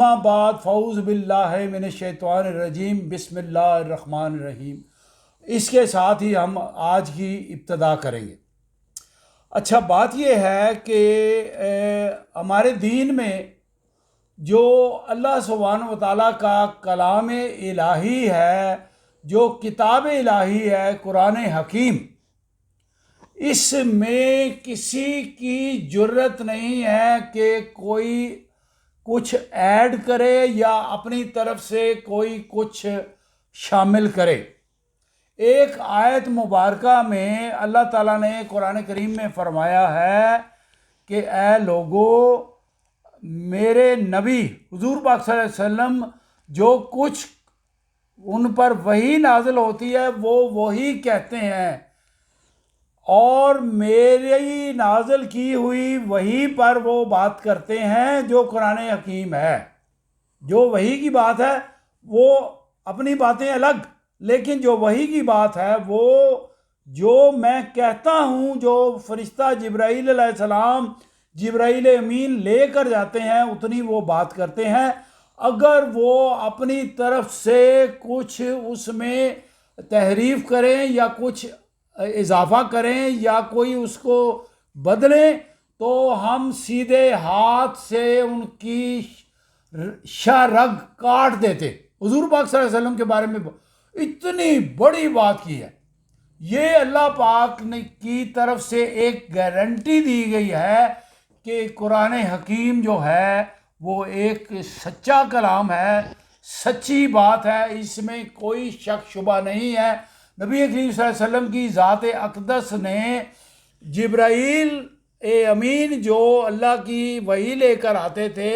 اما بعد فاعوذ باللہ من الشیطان الرجیم بسم اللہ الرحمن الرحیم۔ اس کے ساتھ ہی ہم آج کی ابتدا کریں گے۔ اچھا، بات یہ ہے کہ ہمارے دین میں جو اللہ سبحانہ و تعالیٰ کا کلام الہی ہے، جو کتاب الہی ہے قرآن حکیم، اس میں کسی کی جرت نہیں ہے کہ کوئی کچھ ایڈ کرے یا اپنی طرف سے کوئی کچھ شامل کرے۔ ایک آیت مبارکہ میں اللہ تعالیٰ نے قرآن کریم میں فرمایا ہے کہ اے لوگو، میرے نبی حضور پاک صلی اللہ علیہ وسلم جو کچھ ان پر وحی نازل ہوتی ہے وہ وہی کہتے ہیں، اور میری نازل کی ہوئی وحی پر وہ بات کرتے ہیں جو قرآن حکیم ہے۔ جو وحی کی بات ہے وہ اپنی باتیں الگ، لیکن جو وحی کی بات ہے وہ جو میں کہتا ہوں، جو فرشتہ جبرائیل علیہ السلام، جبرائیل امین لے کر جاتے ہیں، اتنی وہ بات کرتے ہیں۔ اگر وہ اپنی طرف سے کچھ اس میں تحریف کریں یا کچھ اضافہ کریں یا کوئی اس کو بدلیں تو ہم سیدھے ہاتھ سے ان کی شاہ رگ کاٹ دیتے۔ حضور پاک صلی اللہ علیہ وسلم کے بارے میں اتنی بڑی بات کی ہے۔ یہ اللہ پاک نے کی طرف سے ایک گارنٹی دی گئی ہے کہ قرآن حکیم جو ہے وہ ایک سچا کلام ہے، سچی بات ہے، اس میں کوئی شک شبہ نہیں ہے۔ نبی کریم صلی اللہ علیہ وسلم کی ذات اقدس نے جبرائیل امین جو اللہ کی وحی لے کر آتے تھے،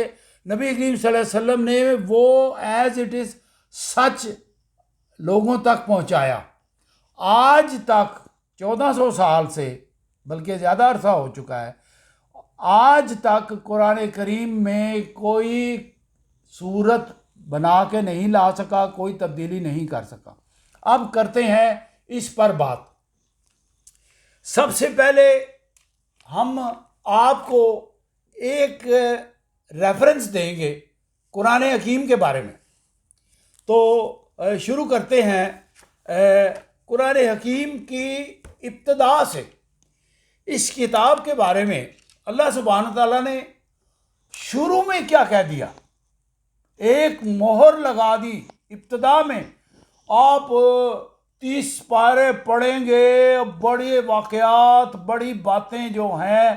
نبی کریم صلی اللہ علیہ وسلم نے وہ ایز اٹ از سچ لوگوں تک پہنچایا۔ آج تک 1400 سال سے، بلکہ زیادہ عرصہ ہو چکا ہے، آج تک قرآن کریم میں کوئی صورت بنا کے نہیں لا سکا، کوئی تبدیلی نہیں کر سکا۔ اب کرتے ہیں اس پر بات۔ سب سے پہلے ہم آپ کو ایک ریفرنس دیں گے قرآن حکیم کے بارے میں۔ تو شروع کرتے ہیں قرآن حکیم کی ابتدا سے۔ اس کتاب کے بارے میں اللہ سبحانہ تعالیٰ نے شروع میں کیا کہہ دیا، ایک مہر لگا دی ابتدا میں۔ آپ 30 پارے پڑھیں گے، بڑے واقعات، بڑی باتیں جو ہیں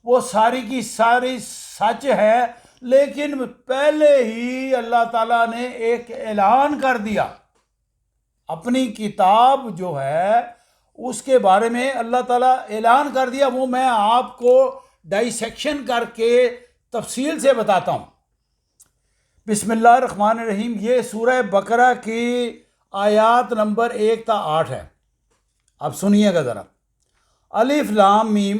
وہ ساری کی ساری سچ ہے، لیکن پہلے ہی اللہ تعالیٰ نے ایک اعلان کر دیا اپنی کتاب جو ہے اس کے بارے میں۔ اللہ تعالیٰ اعلان کر دیا، وہ میں آپ کو ڈائسیکشن کر کے تفصیل سے بتاتا ہوں۔ بسم اللہ الرحمن الرحیم۔ یہ سورہ بقرہ کی آیات نمبر 1 تا 8 ہے۔ اب سنیے گا ذرا۔ الف لام میم،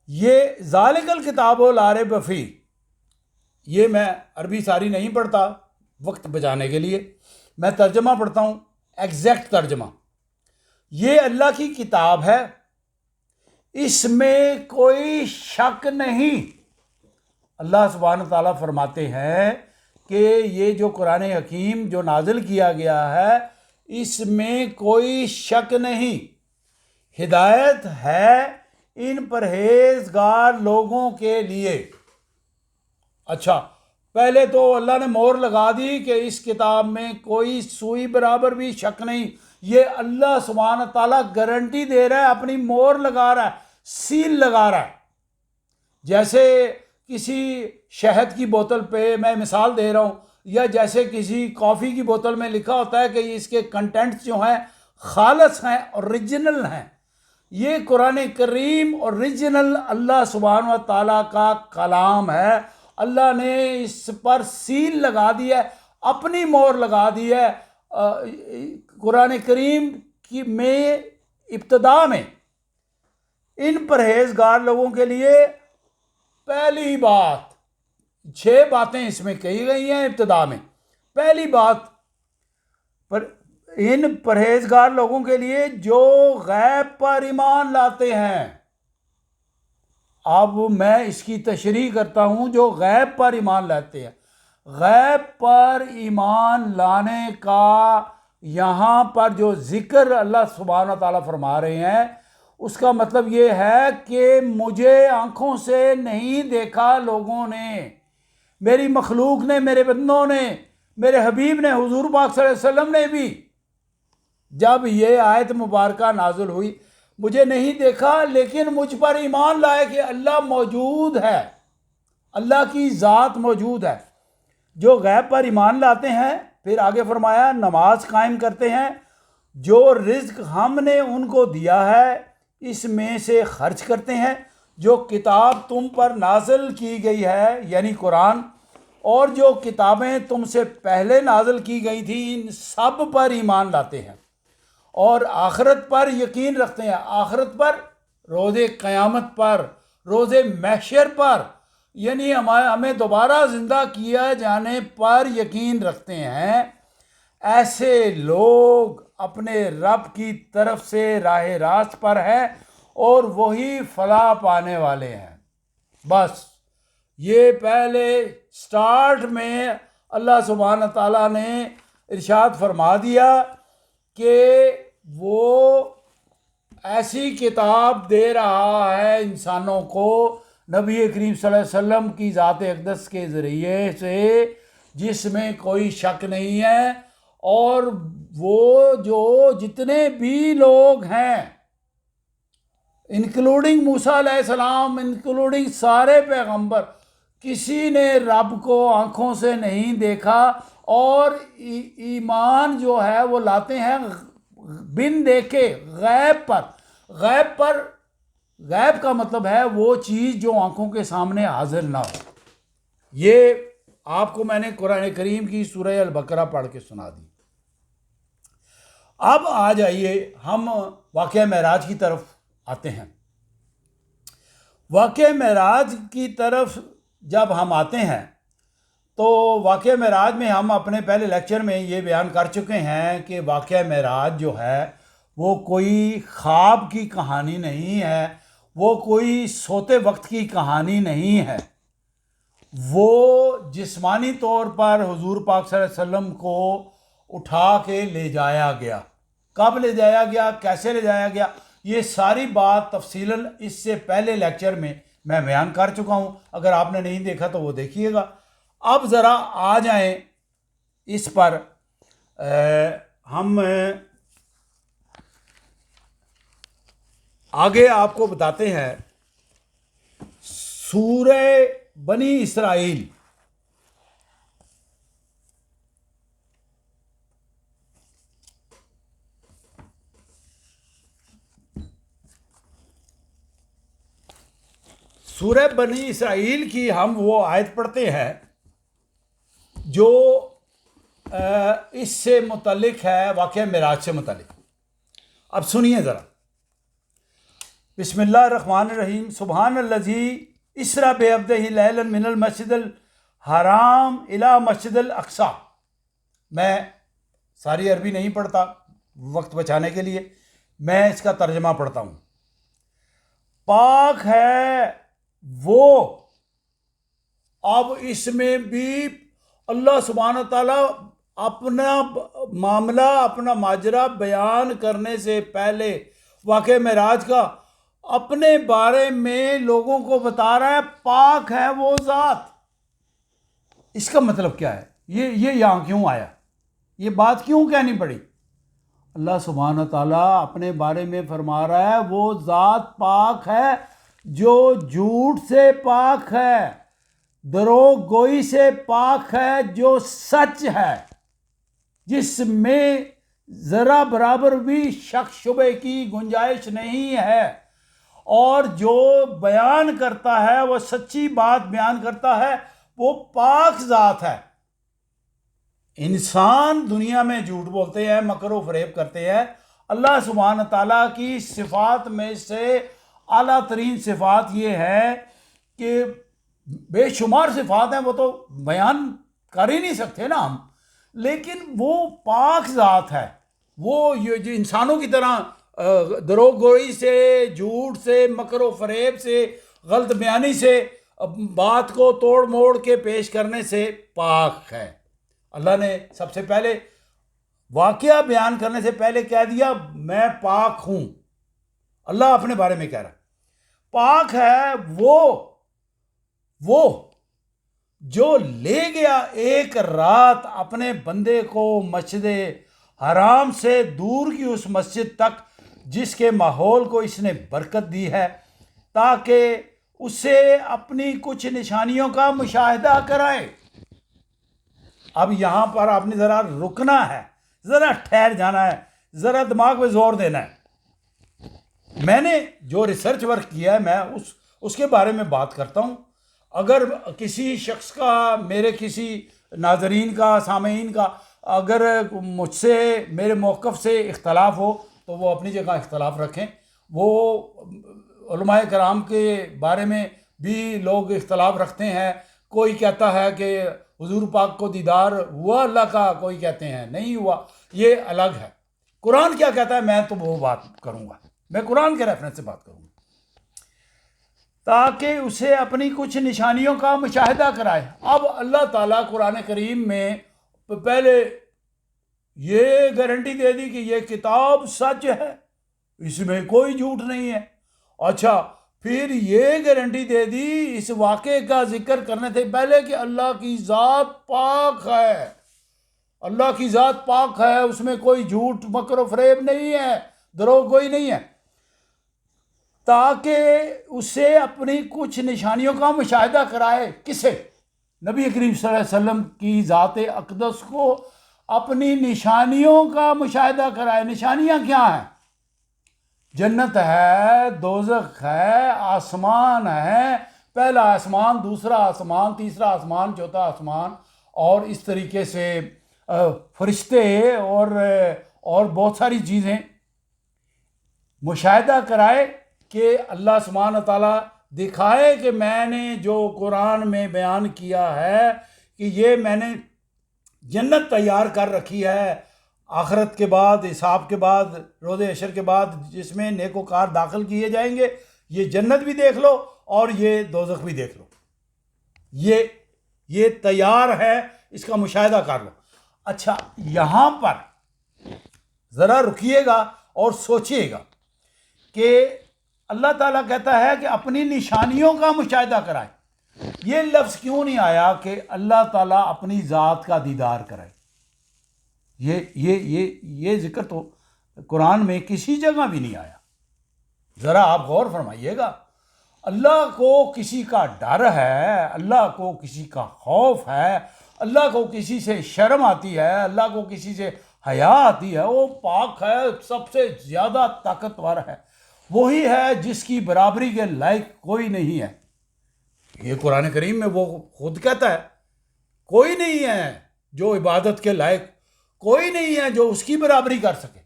یہ ذالک الکتاب لا ریب فیہ، یہ میں عربی ساری نہیں پڑھتا وقت بچانے کے لیے، میں ترجمہ پڑھتا ہوں، ایگزیکٹ ترجمہ۔ یہ اللہ کی کتاب ہے، اس میں کوئی شک نہیں۔ اللہ سبحانہ تعالیٰ فرماتے ہیں کہ یہ جو قرآن حکیم جو نازل کیا گیا ہے اس میں کوئی شک نہیں، ہدایت ہے ان پرہیزگار لوگوں کے لیے۔ اچھا، پہلے تو اللہ نے مہر لگا دی کہ اس کتاب میں کوئی سوئی برابر بھی شک نہیں۔ یہ اللہ سبحانہ تعالیٰ گارنٹی دے رہا ہے، اپنی مہر لگا رہا ہے، سیل لگا رہا ہے۔ جیسے کسی شہد کی بوتل پہ، میں مثال دے رہا ہوں، یا جیسے کسی کافی کی بوتل میں لکھا ہوتا ہے کہ اس کے کنٹینٹس جو ہیں خالص ہیں، اوریجنل ہیں۔ یہ قرآن کریم اوریجنل اللہ سبحانہ و تعالیٰ کا کلام ہے۔ اللہ نے اس پر سیل لگا دی ہے، اپنی مہر لگا دی ہے۔ قرآن کریم کی میں ابتدا میں ان پرہیزگار لوگوں کے لیے پہلی بات، 6 باتیں اس میں کہی گئی ہیں ابتدا میں۔ پہلی بات، ان پرہیزگار لوگوں کے لیے جو غیب پر ایمان لاتے ہیں۔ اب میں اس کی تشریح کرتا ہوں، جو غیب پر ایمان لاتے ہیں۔ غیب پر ایمان لانے کا یہاں پر جو ذکر اللہ سبحانہ تعالیٰ فرما رہے ہیں اس کا مطلب یہ ہے کہ مجھے آنکھوں سے نہیں دیکھا لوگوں نے، میری مخلوق نے، میرے بندوں نے، میرے حبیب نے، حضور پاک صلی اللہ علیہ وسلم نے بھی جب یہ آیت مبارکہ نازل ہوئی مجھے نہیں دیکھا، لیکن مجھ پر ایمان لائے کہ اللہ موجود ہے، اللہ کی ذات موجود ہے۔ جو غیب پر ایمان لاتے ہیں، پھر آگے فرمایا نماز قائم کرتے ہیں، جو رزق ہم نے ان کو دیا ہے اس میں سے خرچ کرتے ہیں، جو کتاب تم پر نازل کی گئی ہے یعنی قرآن، اور جو کتابیں تم سے پہلے نازل کی گئی تھیں ان سب پر ایمان لاتے ہیں، اور آخرت پر یقین رکھتے ہیں، آخرت پر، روز قیامت پر، روز محشر پر، یعنی ہمیں دوبارہ زندہ کیا جانے پر یقین رکھتے ہیں۔ ایسے لوگ اپنے رب کی طرف سے راہ راست پر ہیں اور وہی فلاح پانے والے ہیں۔ بس یہ پہلے سٹارٹ میں اللہ سبحانہ تعالیٰ نے ارشاد فرما دیا کہ وہ ایسی کتاب دے رہا ہے انسانوں کو نبی کریم صلی اللہ علیہ وسلم کی ذات اقدس کے ذریعے سے جس میں کوئی شک نہیں ہے، اور وہ جو جتنے بھی لوگ ہیں انکلوڈنگ موسیٰ علیہ السلام، انکلوڈنگ سارے پیغمبر، کسی نے رب کو آنکھوں سے نہیں دیکھا، اور ایمان جو ہے وہ لاتے ہیں بن دیکھے غیب پر۔ غیب کا مطلب ہے وہ چیز جو آنکھوں کے سامنے حاضر نہ ہو۔ یہ آپ کو میں نے قرآن کریم کی سورہ البقرہ پڑھ کے سنا دی۔ اب آ جائیے ہم واقعہ معراج کی طرف آتے ہیں۔ واقعہ معراج کی طرف جب ہم آتے ہیں تو واقعہ معراج میں ہم اپنے پہلے لیکچر میں یہ بیان کر چکے ہیں کہ واقعہ معراج جو ہے وہ کوئی خواب کی کہانی نہیں ہے، وہ کوئی سوتے وقت کی کہانی نہیں ہے، وہ جسمانی طور پر حضور پاک صلی اللہ علیہ وسلم کو اٹھا کے لے جایا گیا۔ کب لے جایا گیا، کیسے لے جایا گیا، یہ ساری بات تفصیلاً اس سے پہلے لیکچر میں بیان کر چکا ہوں، اگر آپ نے نہیں دیکھا تو وہ دیکھیے گا۔ اب ذرا آ جائیں اس پر، ہم آگے آپ کو بتاتے ہیں سورہ بنی اسرائیل۔ سورہ بنی اسرائیل کی ہم وہ آیت پڑھتے ہیں جو اس سے متعلق ہے، واقعہ معراج سے متعلق۔ اب سنیے ذرا، بسم اللہ الرحمن الرحیم۔ سبحان الذی اسرا بعبدہ لیلا من المسجد الحرام الی مسجد الاقصی۔ میں ساری عربی نہیں پڑھتا وقت بچانے کے لیے، میں اس کا ترجمہ پڑھتا ہوں۔ پاک ہے وہ، اب اس میں بھی اللہ سبحانہ تعالیٰ اپنا معاملہ، اپنا ماجرا بیان کرنے سے پہلے واقعہ معراج کا اپنے بارے میں لوگوں کو بتا رہا ہے، پاک ہے وہ ذات۔ اس کا مطلب کیا ہے؟ یہ یہاں کیوں آیا؟ یہ بات کیوں کہنی پڑی؟ اللہ سبحانہ تعالیٰ اپنے بارے میں فرما رہا ہے وہ ذات پاک ہے جو جھوٹ سے پاک ہے، دروغ گوئی سے پاک ہے، جو سچ ہے، جس میں ذرا برابر بھی شک شبے کی گنجائش نہیں ہے، اور جو بیان کرتا ہے، وہ سچی بات بیان کرتا ہے، وہ پاک ذات ہے۔ انسان دنیا میں جھوٹ بولتے ہیں، مکر و فریب کرتے ہیں، اللہ سبحانہ تعالیٰ کی صفات میں سے اعلیٰ ترین صفات یہ ہے کہ بے شمار صفات ہیں، وہ تو بیان کر ہی نہیں سکتے نا ہم، لیکن وہ پاک ذات ہے۔ وہ یہ جو انسانوں کی طرح دروغ گوئی سے، جھوٹ سے، مکر و فریب سے، غلط بیانی سے بات کو توڑ موڑ کے پیش کرنے سے پاک ہے۔ اللہ نے سب سے پہلے واقعہ بیان کرنے سے پہلے کہہ دیا میں پاک ہوں۔ اللہ اپنے بارے میں کہہ رہا ہے پاک ہے وہ جو لے گیا ایک رات اپنے بندے کو مسجد حرام سے دور کی اس مسجد تک جس کے ماحول کو اس نے برکت دی ہے تاکہ اسے اپنی کچھ نشانیوں کا مشاہدہ کرائے۔ اب یہاں پر آپ نے ذرا رکنا ہے، ذرا ٹھہر جانا ہے، ذرا دماغ پہ زور دینا ہے۔ میں نے جو ریسرچ ورک کیا ہے میں اس کے بارے میں بات کرتا ہوں۔ اگر کسی شخص کا، میرے کسی ناظرین کا، سامعین کا اگر مجھ سے، میرے موقف سے اختلاف ہو تو وہ اپنی جگہ اختلاف رکھیں۔ وہ علماء کرام کے بارے میں بھی لوگ اختلاف رکھتے ہیں، کوئی کہتا ہے کہ حضور پاک کو دیدار ہوا اللہ کا، کوئی کہتے ہیں نہیں ہوا، یہ الگ ہے۔ قرآن کیا کہتا ہے میں تو وہ بات کروں گا، میں قرآن کے ریفرنس سے بات کروں گا تاکہ اسے اپنی کچھ نشانیوں کا مشاہدہ کرائے۔ اب اللہ تعالیٰ قرآن کریم میں پہلے یہ گارنٹی دے دی کہ یہ کتاب سچ ہے، اس میں کوئی جھوٹ نہیں ہے۔ اچھا، پھر یہ گارنٹی دے دی اس واقعے کا ذکر کرنے سے پہلے کہ اللہ کی ذات پاک ہے، اللہ کی ذات پاک ہے، اس میں کوئی جھوٹ مکر و فریب نہیں ہے، دروغ کوئی نہیں ہے، تاکہ اسے اپنی کچھ نشانیوں کا مشاہدہ کرائے۔ کسے؟ نبی کریم صلی اللہ علیہ وسلم کی ذات اقدس کو اپنی نشانیوں کا مشاہدہ کرائے۔ نشانیاں کیا ہیں؟ جنت ہے، دوزخ ہے، آسمان ہے، پہلا آسمان، دوسرا آسمان، تیسرا آسمان، چوتھا آسمان، اور اس طریقے سے فرشتے اور بہت ساری چیزیں مشاہدہ کرائے کہ اللہ سبحانہ تعالیٰ دکھائے کہ میں نے جو قرآن میں بیان کیا ہے کہ یہ میں نے جنت تیار کر رکھی ہے آخرت کے بعد، حساب کے بعد، روز حشر کے بعد، جس میں نیکوکار داخل کیے جائیں گے۔ یہ جنت بھی دیکھ لو اور یہ دوزخ بھی دیکھ لو، یہ تیار ہے، اس کا مشاہدہ کر لو۔ اچھا، یہاں پر ذرا رکیے گا اور سوچئے گا کہ اللہ تعالیٰ کہتا ہے کہ اپنی نشانیوں کا مشاہدہ کرائے۔ یہ لفظ کیوں نہیں آیا کہ اللہ تعالیٰ اپنی ذات کا دیدار کرائے؟ یہ ذکر تو قرآن میں کسی جگہ بھی نہیں آیا۔ ذرا آپ غور فرمائیے گا، اللہ کو کسی کا ڈر ہے، اللہ کو کسی کا خوف ہے، اللہ کو کسی سے شرم آتی ہے، اللہ کو کسی سے حیا آتی ہے، وہ پاک ہے، سب سے زیادہ طاقتور ہے، وہی ہے جس کی برابری کے لائق کوئی نہیں ہے۔ یہ قرآن کریم میں وہ خود کہتا ہے کوئی نہیں ہے جو عبادت کے لائق، کوئی نہیں ہے جو اس کی برابری کر سکے،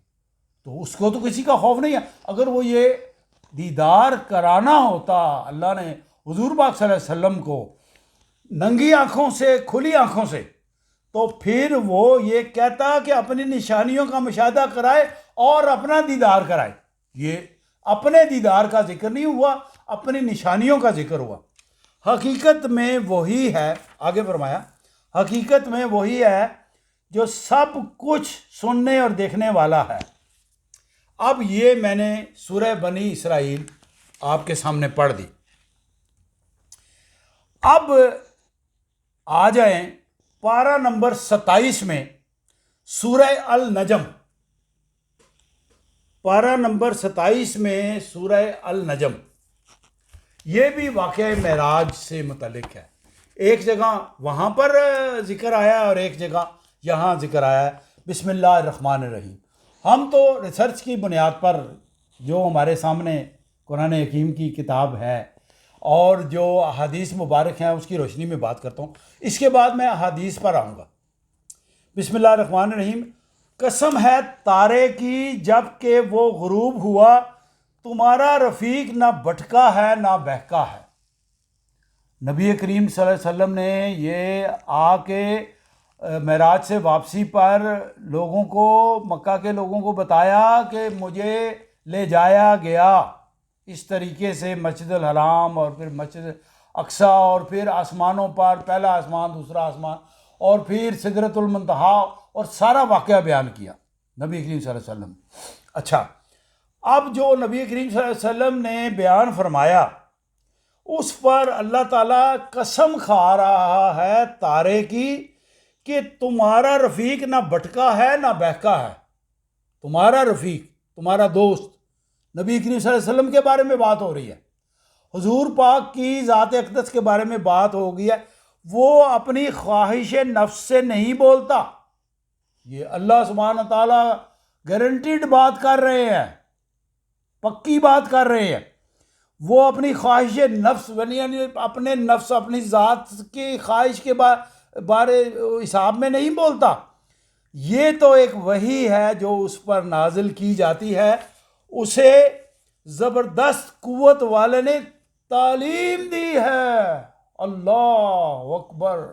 تو اس کو تو کسی کا خوف نہیں ہے۔ اگر وہ یہ دیدار کرانا ہوتا اللہ نے حضور پاک صلی اللہ علیہ وسلم کو ننگی آنکھوں سے، کھلی آنکھوں سے، تو پھر وہ یہ کہتا کہ اپنی نشانیوں کا مشاہدہ کرائے اور اپنا دیدار کرائے۔ یہ اپنے دیدار کا ذکر نہیں ہوا، اپنی نشانیوں کا ذکر ہوا۔ حقیقت میں وہی ہے، آگے فرمایا، حقیقت میں وہی ہے جو سب کچھ سننے اور دیکھنے والا ہے۔ اب یہ میں نے سورہ بنی اسرائیل آپ کے سامنے پڑھ دی۔ اب آ جائیں پارہ نمبر 27 میں، سورہ النجم، پارہ نمبر 27 میں سورہ النجم۔ یہ بھی واقعہ معراج سے متعلق ہے۔ ایک جگہ وہاں پر ذکر آیا اور ایک جگہ یہاں ذکر آیا ہے۔ بسم اللہ الرحمن الرحیم۔ ہم تو ریسرچ کی بنیاد پر، جو ہمارے سامنے قرآن حکیم کی کتاب ہے اور جو احادیث مبارک ہیں، اس کی روشنی میں بات کرتا ہوں۔ اس کے بعد میں احادیث پر آؤں گا۔ بسم اللہ الرحمن الرحیم۔ قسم ہے تارے کی جب کہ وہ غروب ہوا، تمہارا رفیق نہ بھٹکا ہے نہ بہکا ہے۔ نبی کریم صلی اللہ علیہ وسلم نے یہ آ کے معراج سے واپسی پر لوگوں کو، مکہ کے لوگوں کو بتایا کہ مجھے لے جایا گیا اس طریقے سے مسجد الحرام اور پھر مسجد اقصیٰ، اور پھر آسمانوں پر، پہلا آسمان، دوسرا آسمان، اور پھر سدرۃ المنتہا، اور سارا واقعہ بیان کیا نبی کریم صلی اللہ علیہ وسلم۔ اچھا، اب جو نبی کریم صلی اللہ علیہ وسلم نے بیان فرمایا اس پر اللہ تعالیٰ قسم کھا رہا ہے تارے کی کہ تمہارا رفیق نہ بھٹکا ہے نہ بہکا ہے۔ تمہارا رفیق، تمہارا دوست، نبی کریم صلی اللہ علیہ وسلم کے بارے میں بات ہو رہی ہے، حضور پاک کی ذات اقدس کے بارے میں بات ہو گئی ہے۔ وہ اپنی خواہش نفس سے نہیں بولتا، یہ اللہ سبحانہ تعالیٰ گارنٹیڈ بات کر رہے ہیں، پکی بات کر رہے ہیں۔ وہ اپنی خواہش نفس یعنی اپنے نفس، اپنی ذات کی خواہش کے بارے حساب میں نہیں بولتا۔ یہ تو ایک وحی ہے جو اس پر نازل کی جاتی ہے، اسے زبردست قوت والے نے تعلیم دی ہے۔ اللہ اکبر،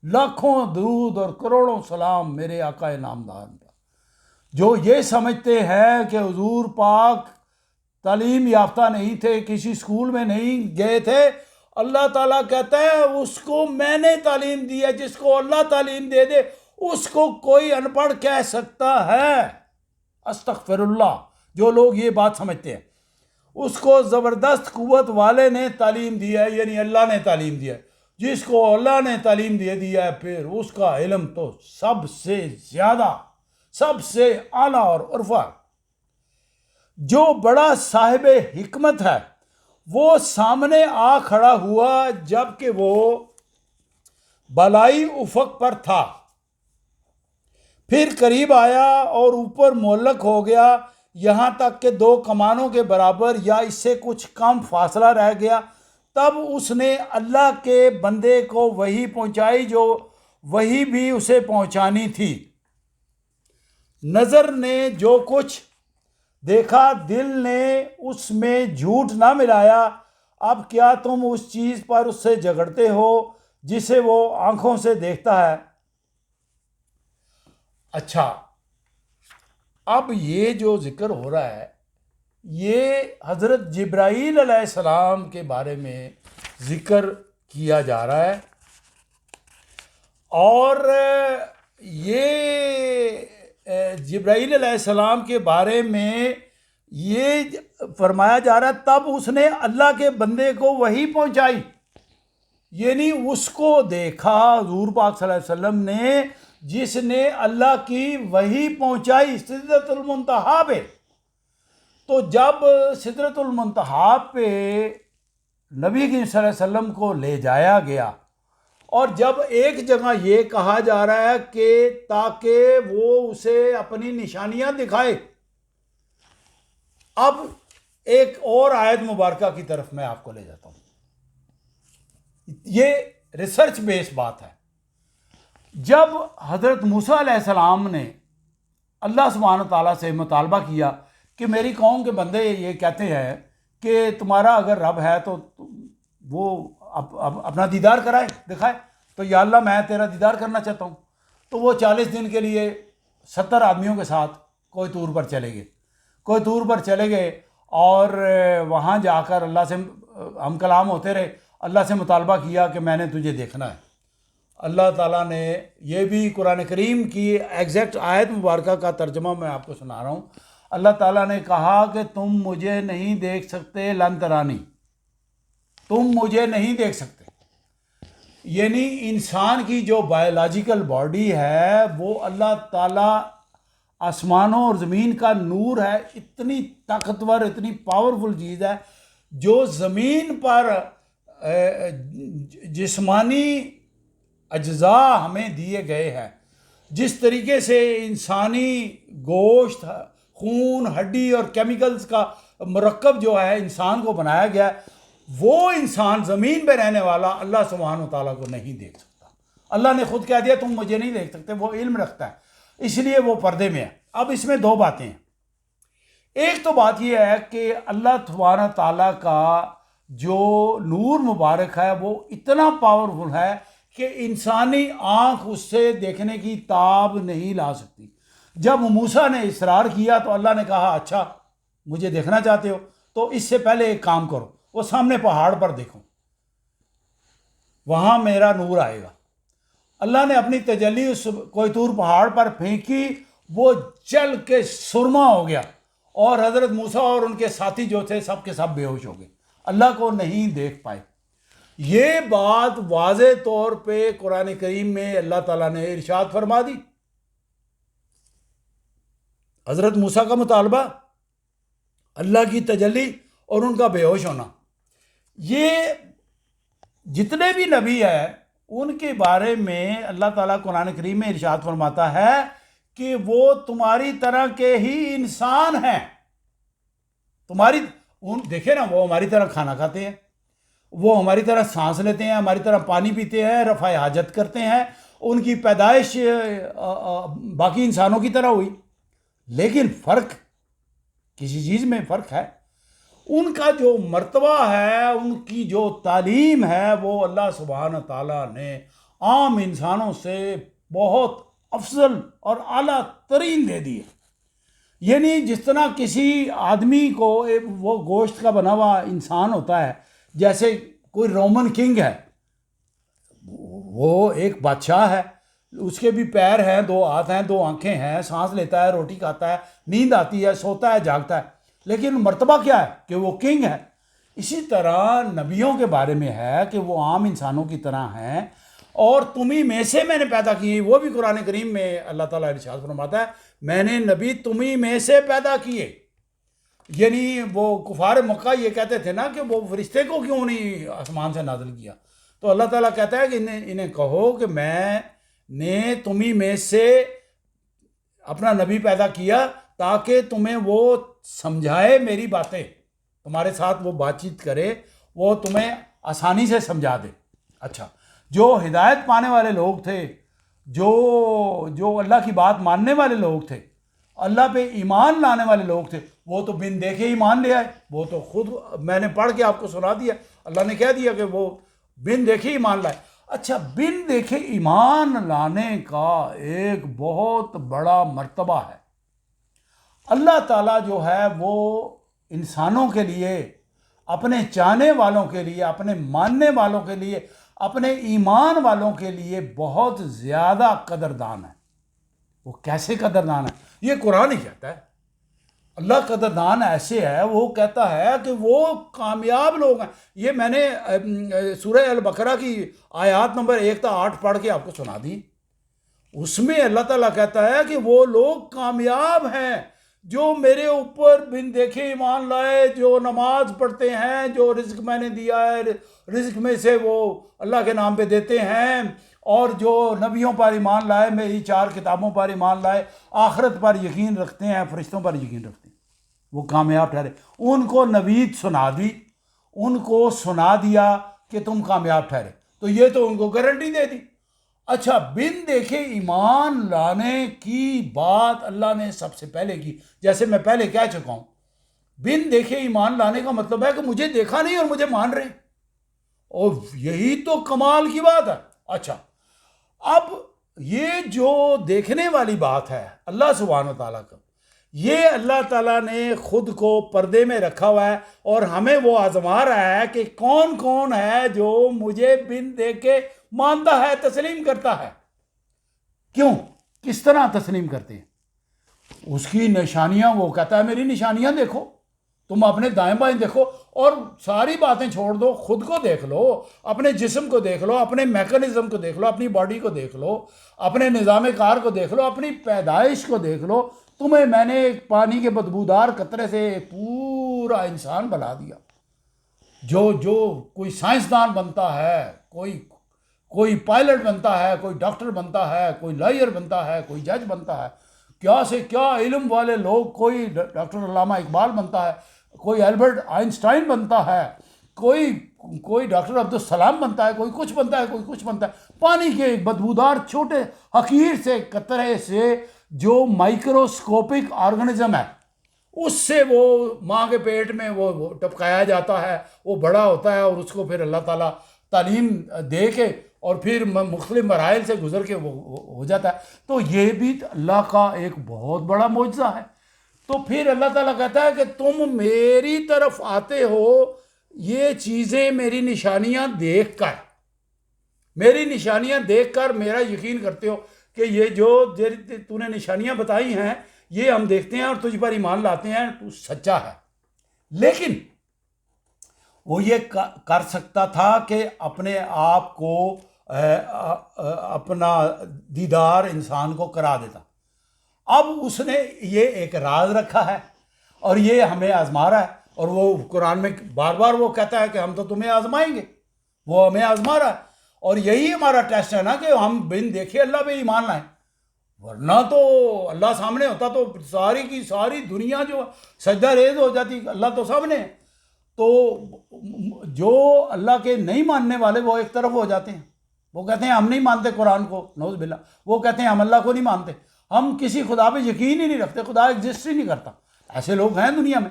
لاکھوں درود اور کروڑوں سلام میرے آقا نامدار پر، جو یہ سمجھتے ہیں کہ حضور پاک تعلیم یافتہ نہیں تھے، کسی اسکول میں نہیں گئے تھے۔ اللہ تعالیٰ کہتا ہے اس کو میں نے تعلیم دی ہے، جس کو اللہ تعلیم دے دے اس کو کوئی ان پڑھ کہہ سکتا ہے؟ استغفر اللہ، جو لوگ یہ بات سمجھتے ہیں، اس کو زبردست قوت والے نے تعلیم دی ہے، یعنی اللہ نے تعلیم دیا ہے۔ جس کو اللہ نے تعلیم دے دیا ہے پھر اس کا علم تو سب سے زیادہ، سب سے اعلیٰ اور عرفہ۔ جو بڑا صاحب حکمت ہے وہ سامنے آ کھڑا ہوا جب کہ وہ بالائی افق پر تھا، پھر قریب آیا اور اوپر معلق ہو گیا، یہاں تک کہ 2 کمانوں کے برابر یا اس سے کچھ کم فاصلہ رہ گیا۔ تب اس نے اللہ کے بندے کو وحی پہنچائی جو وحی بھی اسے پہنچانی تھی۔ نظر نے جو کچھ دیکھا، دل نے اس میں جھوٹ نہ ملایا۔ اب کیا تم اس چیز پر اس سے جھگڑتے ہو جسے وہ آنکھوں سے دیکھتا ہے؟ اچھا، اب یہ جو ذکر ہو رہا ہے یہ حضرت جبرائیل علیہ السلام کے بارے میں ذکر کیا جا رہا ہے، اور یہ جبرائیل علیہ السلام کے بارے میں یہ فرمایا جا رہا ہے تب اس نے اللہ کے بندے کو وحی پہنچائی، یعنی اس کو دیکھا حضور پاک صلی اللہ علیہ وسلم نے، جس نے اللہ کی وحی پہنچائی سدرۃ المنتہا پہ۔ تو جب سدرۃ المنتہا پہ نبی کریم صلی اللہ علیہ وسلم کو لے جایا گیا، اور جب ایک جگہ یہ کہا جا رہا ہے کہ تاکہ وہ اسے اپنی نشانیاں دکھائے، اب ایک اور آیت مبارکہ کی طرف میں آپ کو لے جاتا ہوں۔ یہ ریسرچ بیس بات ہے۔ جب حضرت موسیٰ علیہ السلام نے اللہ سبحانہ تعالیٰ سے مطالبہ کیا کہ میری قوم کے بندے یہ کہتے ہیں کہ تمہارا اگر رب ہے تو وہ اپنا دیدار کرائے، دکھائے، تو یا اللہ میں تیرا دیدار کرنا چاہتا ہوں۔ تو وہ 40 دن کے لیے 70 آدمیوں کے ساتھ کوئی طور پر چلے گئے اور وہاں جا کر اللہ سے ہم کلام ہوتے رہے، اللہ سے مطالبہ کیا کہ میں نے تجھے دیکھنا ہے۔ اللہ تعالیٰ نے، یہ بھی قرآن کریم کی ایگزیکٹ آیت مبارکہ کا ترجمہ میں آپ کو سنا رہا ہوں، اللہ تعالیٰ نے کہا کہ تم مجھے نہیں دیکھ سکتے، لن ترانی، تم مجھے نہیں دیکھ سکتے۔ یعنی انسان کی جو بایولوجیکل باڈی ہے وہ اللہ تعالیٰ آسمانوں اور زمین کا نور ہے، اتنی طاقتور، اتنی پاورفل چیز ہے جو زمین پر جسمانی اجزاء ہمیں دیے گئے ہیں۔ جس طریقے سے انسانی گوشت، خون، ہڈی اور کیمیکلز کا مرکب جو ہے انسان کو بنایا گیا ہے، وہ انسان زمین پہ رہنے والا اللہ سبحانہ و تعالیٰ کو نہیں دیکھ سکتا۔ اللہ نے خود کہہ دیا تم مجھے نہیں دیکھ سکتے، وہ علم رکھتا ہے، اس لیے وہ پردے میں ہے۔ اب اس میں 2 باتیں ہیں۔ ایک تو بات یہ ہے کہ اللہ سبحانہ تعالیٰ کا جو نور مبارک ہے وہ اتنا پاورفل ہے کہ انسانی آنکھ اس سے دیکھنے کی تاب نہیں لا سکتی۔ جب موسیٰ نے اصرار کیا تو اللہ نے کہا اچھا مجھے دیکھنا چاہتے ہو تو اس سے پہلے ایک کام کرو، وہ سامنے پہاڑ پر دیکھو۔ وہاں میرا نور آئے گا۔ اللہ نے اپنی تجلی اس کوہ طور پہاڑ پر پھینکی، وہ جل کے سرما ہو گیا، اور حضرت موسیٰ اور ان کے ساتھی جو تھے سب کے سب بے ہوش ہو گئے، اللہ کو نہیں دیکھ پائے۔ یہ بات واضح طور پہ قرآن کریم میں اللہ تعالیٰ نے ارشاد فرما دی۔ حضرت موسیٰ کا مطالبہ، اللہ کی تجلی اور ان کا بے ہوش ہونا، یہ جتنے بھی نبی ہیں ان کے بارے میں اللہ تعالیٰ قرآن کریم میں ارشاد فرماتا ہے کہ وہ تمہاری طرح کے ہی انسان ہیں۔ دیکھیں نا، وہ ہماری طرح کھانا کھاتے ہیں، وہ ہماری طرح سانس لیتے ہیں، ہماری طرح پانی پیتے ہیں، رفع حاجت کرتے ہیں، ان کی پیدائش باقی انسانوں کی طرح ہوئی، لیکن فرق، کسی چیز میں فرق ہے۔ ان کا جو مرتبہ ہے، ان کی جو تعلیم ہے، وہ اللہ سبحانہ تعالیٰ نے عام انسانوں سے بہت افضل اور اعلیٰ ترین دے دی ہے۔ یعنی جس طرح کسی آدمی کو وہ گوشت کا بنا ہوا انسان ہوتا ہے، جیسے کوئی رومن کنگ ہے، وہ ایک بادشاہ ہے، اس کے بھی پیر ہیں، 2 ہاتھ ہیں، 2 آنکھیں ہیں، سانس لیتا ہے، روٹی کھاتا ہے، نیند آتی ہے، سوتا ہے، جاگتا ہے، لیکن مرتبہ کیا ہے کہ وہ کنگ ہے۔ اسی طرح نبیوں کے بارے میں ہے کہ وہ عام انسانوں کی طرح ہیں، اور تمہیں میں سے میں نے پیدا کیے، وہ بھی قرآن کریم میں اللہ تعالیٰ ارشاد فرماتا ہے میں نے نبی تمہیں میں سے پیدا کیے۔ یعنی وہ کفار مکہ یہ کہتے تھے نا کہ وہ فرشتے کو کیوں نہیں آسمان سے نازل کیا، تو اللہ تعالیٰ کہتا ہے کہ انہیں کہو کہ میں نے تمہیں میں سے اپنا نبی پیدا کیا تاکہ تمہیں وہ سمجھائے میری باتیں، تمہارے ساتھ وہ بات چیت کرے، وہ تمہیں آسانی سے سمجھا دے۔ اچھا، جو ہدایت پانے والے لوگ تھے، جو اللہ کی بات ماننے والے لوگ تھے، اللہ پہ ایمان لانے والے لوگ تھے، وہ تو بن دیکھے ایمان لے آئے۔ وہ تو خود میں نے پڑھ کے آپ کو سنا دیا، اللہ نے کہہ دیا کہ وہ بن دیکھے ایمان لائے۔ اچھا، بن دیکھے ایمان لانے کا ایک بہت بڑا مرتبہ ہے۔ اللہ تعالیٰ جو ہے وہ انسانوں کے لیے، اپنے چاہنے والوں کے لیے، اپنے ماننے والوں کے لیے، اپنے ایمان والوں کے لیے بہت زیادہ قدردان ہے۔ وہ کیسے قدردان ہے؟ یہ قرآن ہی کہتا ہے۔ اللہ قدردان ایسے ہے، وہ کہتا ہے کہ وہ کامیاب لوگ ہیں۔ یہ میں نے سورہ البقرہ کی آیات نمبر 1 تا 8 پڑھ کے آپ کو سنا دی۔ اس میں اللہ تعالیٰ کہتا ہے کہ وہ لوگ کامیاب ہیں جو میرے اوپر بن دیکھے ایمان لائے، جو نماز پڑھتے ہیں، جو رزق میں نے دیا ہے رزق میں سے وہ اللہ کے نام پہ دیتے ہیں، اور جو نبیوں پر ایمان لائے، میری 4 کتابوں پر ایمان لائے، آخرت پر یقین رکھتے ہیں، فرشتوں پر یقین رکھتے ہیں، وہ کامیاب ٹھہرے۔ ان کو نوید سنا دی، ان کو سنا دیا کہ تم کامیاب ٹھہرے، تو یہ تو ان کو گارنٹی دے دی۔ اچھا، بن دیکھے ایمان لانے کی بات اللہ نے سب سے پہلے کی، جیسے میں پہلے کہہ چکا ہوں، بن دیکھے ایمان لانے کا مطلب ہے کہ مجھے دیکھا نہیں اور مجھے مان رہے ہیں، اور یہی تو کمال کی بات ہے۔ اچھا، اب یہ جو دیکھنے والی بات ہے اللہ سبحانہ تعالیٰ کا، یہ اللہ تعالیٰ نے خود کو پردے میں رکھا ہوا ہے، اور ہمیں وہ آزما رہا ہے کہ کون کون ہے جو مجھے بن دیکھے مانتا ہے، تسلیم کرتا ہے۔ کیوں؟ کس طرح تسلیم کرتے ہیں؟ اس کی نشانیاں، وہ کہتا ہے میری نشانیاں دیکھو، تم اپنے دائیں بائیں دیکھو، اور ساری باتیں چھوڑ دو، خود کو دیکھ لو، اپنے جسم کو دیکھ لو، اپنے میکانزم کو دیکھ لو، اپنی باڈی کو دیکھ لو، اپنے نظام کار کو دیکھ لو، اپنی پیدائش کو دیکھ لو، تمہیں میں نے ایک پانی کے بدبودار قطرے سے پورا انسان بنا دیا۔ جو کوئی سائنسدان بنتا ہے، کوئی پائلٹ بنتا ہے، کوئی ڈاکٹر بنتا ہے، کوئی لائر بنتا ہے، کوئی جج بنتا ہے، کیا سے کیا علم والے لوگ، کوئی ڈاکٹر علامہ اقبال بنتا ہے، کوئی البرٹ آئنسٹائن بنتا ہے، کوئی ڈاکٹر عبدالسلام بنتا ہے، کوئی کچھ بنتا ہے، کوئی کچھ بنتا ہے، پانی کے ایک بدبودار چھوٹے حقیر سے قطرے سے جو مائکروسکوپک آرگنزم ہے، اس سے وہ ماں کے پیٹ میں وہ ٹپکایا جاتا ہے، وہ بڑا ہوتا ہے، اور اس کو پھر اللہ تعالیٰ تعلیم دے کے اور پھر مختلف مراحل سے گزر کے وہ ہو جاتا ہے۔ تو یہ بھی اللہ کا ایک بہت بڑا معجزہ ہے۔ تو پھر اللہ تعالیٰ کہتا ہے کہ تم میری طرف آتے ہو یہ چیزیں، میری نشانیاں دیکھ کر، میری نشانیاں دیکھ کر میرا یقین کرتے ہو کہ یہ جو تو نے نشانیاں بتائی ہیں یہ ہم دیکھتے ہیں اور تجھ پر ایمان لاتے ہیں، تو سچا ہے۔ لیکن وہ یہ کر سکتا تھا کہ اپنے آپ کو اپنا دیدار انسان کو کرا دیتا۔ اب اس نے یہ ایک راز رکھا ہے اور یہ ہمیں آزما رہا ہے، اور وہ قرآن میں بار بار وہ کہتا ہے کہ ہم تو تمہیں آزمائیں گے، وہ ہمیں آزما رہا ہے، اور یہی ہمارا ٹیسٹ ہے نا کہ ہم بن دیکھے اللہ پہ ایمان لائیں۔ ورنہ تو اللہ سامنے ہوتا تو ساری کی ساری دنیا جو سجدہ ریز ہو جاتی، اللہ تو سامنے ہے۔ تو جو اللہ کے نہیں ماننے والے وہ ایک طرف ہو جاتے ہیں، وہ کہتے ہیں ہم نہیں مانتے قرآن کو، نعوذ باللہ، وہ کہتے ہیں ہم اللہ کو نہیں مانتے، ہم کسی خدا پہ یقین ہی نہیں رکھتے، خدا ایگزسٹ ہی نہیں کرتا۔ ایسے لوگ ہیں دنیا میں،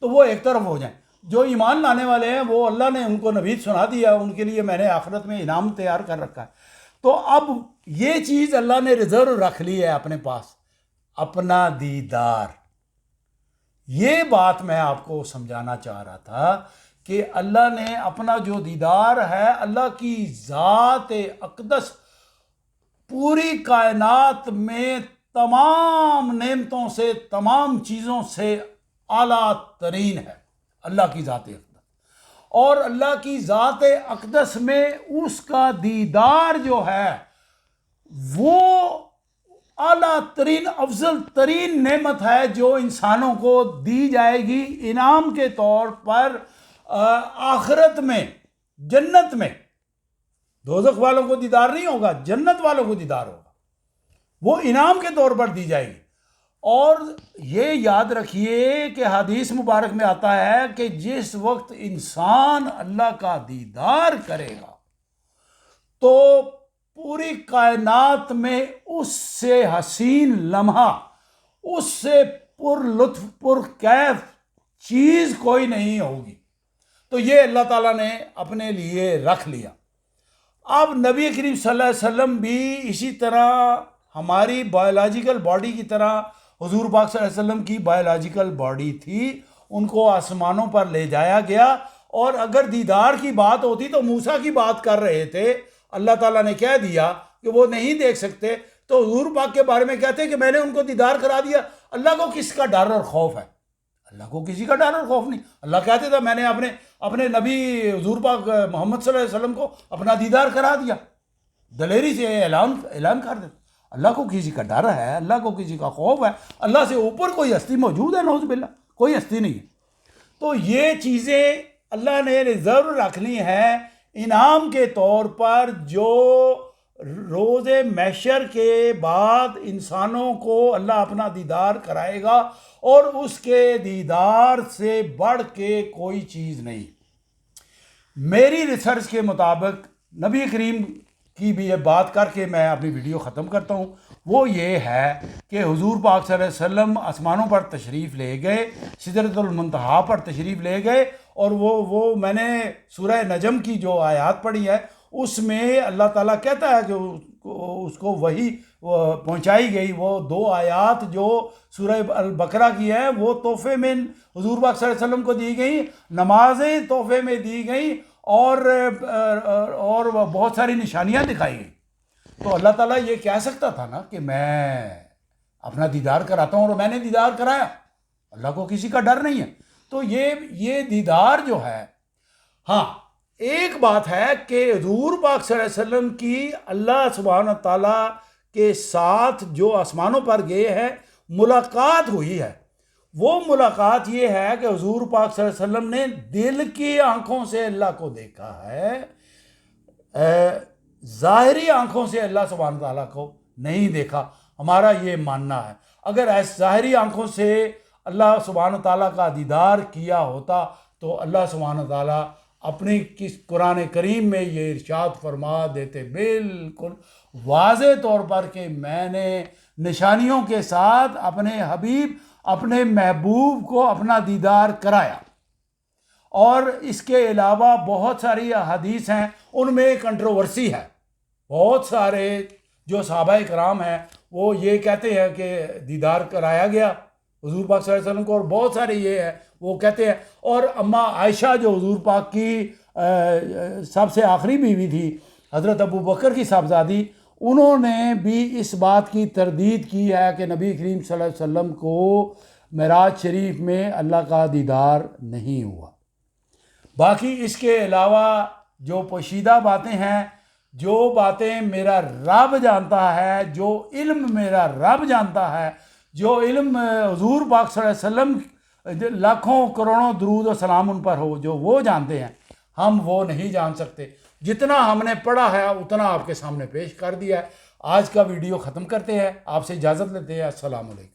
تو وہ ایک طرف ہو جائیں۔ جو ایمان لانے والے ہیں وہ اللہ نے ان کو نوید سنا دیا، ان کے لیے میں نے آخرت میں انعام تیار کر رکھا ہے۔ تو اب یہ چیز اللہ نے ریزرو رکھ لی ہے اپنے پاس، اپنا دیدار۔ یہ بات میں آپ کو سمجھانا چاہ رہا تھا کہ اللہ نے اپنا جو دیدار ہے، اللہ کی ذات اقدس پوری کائنات میں تمام نعمتوں سے، تمام چیزوں سے اعلیٰ ترین ہے اللہ کی ذات اقدس، اور اللہ کی ذات اقدس میں اس کا دیدار جو ہے وہ اعلیٰ ترین افضل ترین نعمت ہے جو انسانوں کو دی جائے گی انعام کے طور پر آخرت میں، جنت میں۔ دوزخ والوں کو دیدار نہیں ہوگا، جنت والوں کو دیدار ہوگا، وہ انعام کے طور پر دی جائے گی۔ اور یہ یاد رکھیے کہ حدیث مبارک میں آتا ہے کہ جس وقت انسان اللہ کا دیدار کرے گا تو پوری کائنات میں اس سے حسین لمحہ، اس سے پر لطف پر کیف چیز کوئی نہیں ہوگی۔ تو یہ اللہ تعالیٰ نے اپنے لیے رکھ لیا۔ اب نبی کریم صلی اللہ علیہ وسلم بھی اسی طرح ہماری بایولوجیکل باڈی کی طرح، حضور پاک صلی اللہ علیہ وسلم کی بایولوجیکل باڈی تھی، ان کو آسمانوں پر لے جایا گیا، اور اگر دیدار کی بات ہوتی تو موسیٰ کی بات کر رہے تھے، اللہ تعالیٰ نے کہہ دیا کہ وہ نہیں دیکھ سکتے، تو حضور پاک کے بارے میں کہتے ہیں کہ میں نے ان کو دیدار کرا دیا۔ اللہ کو کس کا ڈر اور خوف ہے؟ اللہ کو کسی کا ڈر اور خوف نہیں۔ اللہ کہتے تھے میں نے اپنے نبی حضور پاک محمد صلی اللہ علیہ وسلم کو اپنا دیدار کرا دیا، دلیری سے اعلان کر دیتا۔ اللہ کو کسی کا ڈر ہے، اللہ کو کسی کا خوف ہے؟ اللہ سے اوپر کوئی ہستی موجود ہے؟ نعوذ باللہ، کوئی ہستی نہیں ہے۔ تو یہ چیزیں اللہ نے ریزرو رکھ لی ہیں انعام کے طور پر، جو روز محشر کے بعد انسانوں کو اللہ اپنا دیدار کرائے گا، اور اس کے دیدار سے بڑھ کے کوئی چیز نہیں۔ میری ریسرچ کے مطابق نبی کریم کی بھی یہ بات کر کے میں اپنی ویڈیو ختم کرتا ہوں، وہ یہ ہے کہ حضور پاک صلی اللہ علیہ وسلم آسمانوں پر تشریف لے گئے، سدرۃ المنتہا پر تشریف لے گئے، اور وہ میں نے سورہ نجم کی جو آیات پڑھی ہے اس میں اللہ تعالیٰ کہتا ہے کہ اس کو وہی پہنچائی گئی، وہ 2 آیات جو سورہ البقرہ کی ہے وہ تحفے میں حضور پاک صلی اللہ علیہ وسلم کو دی گئیں، نمازیں تحفے میں دی گئیں، اور بہت ساری نشانیاں دکھائی گئیں۔ تو اللہ تعالیٰ یہ کہہ سکتا تھا نا کہ میں اپنا دیدار کراتا ہوں، اور میں نے دیدار کرایا، اللہ کو کسی کا ڈر نہیں ہے۔ تو یہ دیدار جو ہے، ہاں ایک بات ہے کہ حضور پاک صلی اللہ علیہ وسلم کی اللہ سبحانہ تعالیٰ کے ساتھ جو آسمانوں پر گئے ہیں ملاقات ہوئی ہے، وہ ملاقات یہ ہے کہ حضور پاک صلی اللہ علیہ وسلم نے دل کی آنکھوں سے اللہ کو دیکھا ہے، ظاہری آنکھوں سے اللہ سبحانہ تعالیٰ کو نہیں دیکھا۔ ہمارا یہ ماننا ہے اگر ایسے ظاہری آنکھوں سے اللہ سبحانہ تعالیٰ کا دیدار کیا ہوتا تو اللہ سبحانہ تعالیٰ اپنی قرآن کریم میں یہ ارشاد فرما دیتے بالکل واضح طور پر کہ میں نے نشانیوں کے ساتھ اپنے حبیب، اپنے محبوب کو اپنا دیدار کرایا۔ اور اس کے علاوہ بہت ساری حدیث ہیں، ان میں کنٹروورسی ہے، بہت سارے جو صحابہ کرام ہیں وہ یہ کہتے ہیں کہ دیدار کرایا گیا حضور پاک صلی اللہ علیہ وسلم کو، اور بہت سارے یہ ہے وہ کہتے ہیں، اور اماں عائشہ جو حضور پاک کی سب سے آخری بیوی تھی، حضرت ابو بکر کی صاحبزادی، انہوں نے بھی اس بات کی تردید کی ہے کہ نبی کریم صلی اللہ علیہ وسلم کو معراج شریف میں اللہ کا دیدار نہیں ہوا۔ باقی اس کے علاوہ جو پوشیدہ باتیں ہیں، جو باتیں میرا رب جانتا ہے، جو علم میرا رب جانتا ہے، جو علم حضور پاک صلی اللہ علیہ وسلم لاکھوں کروڑوں درود و سلام ان پر ہو، جو وہ جانتے ہیں، ہم وہ نہیں جان سکتے۔ جتنا ہم نے پڑھا ہے اتنا آپ کے سامنے پیش کر دیا ہے۔ آج کا ویڈیو ختم کرتے ہیں، آپ سے اجازت لیتے ہیں۔ السلام علیکم۔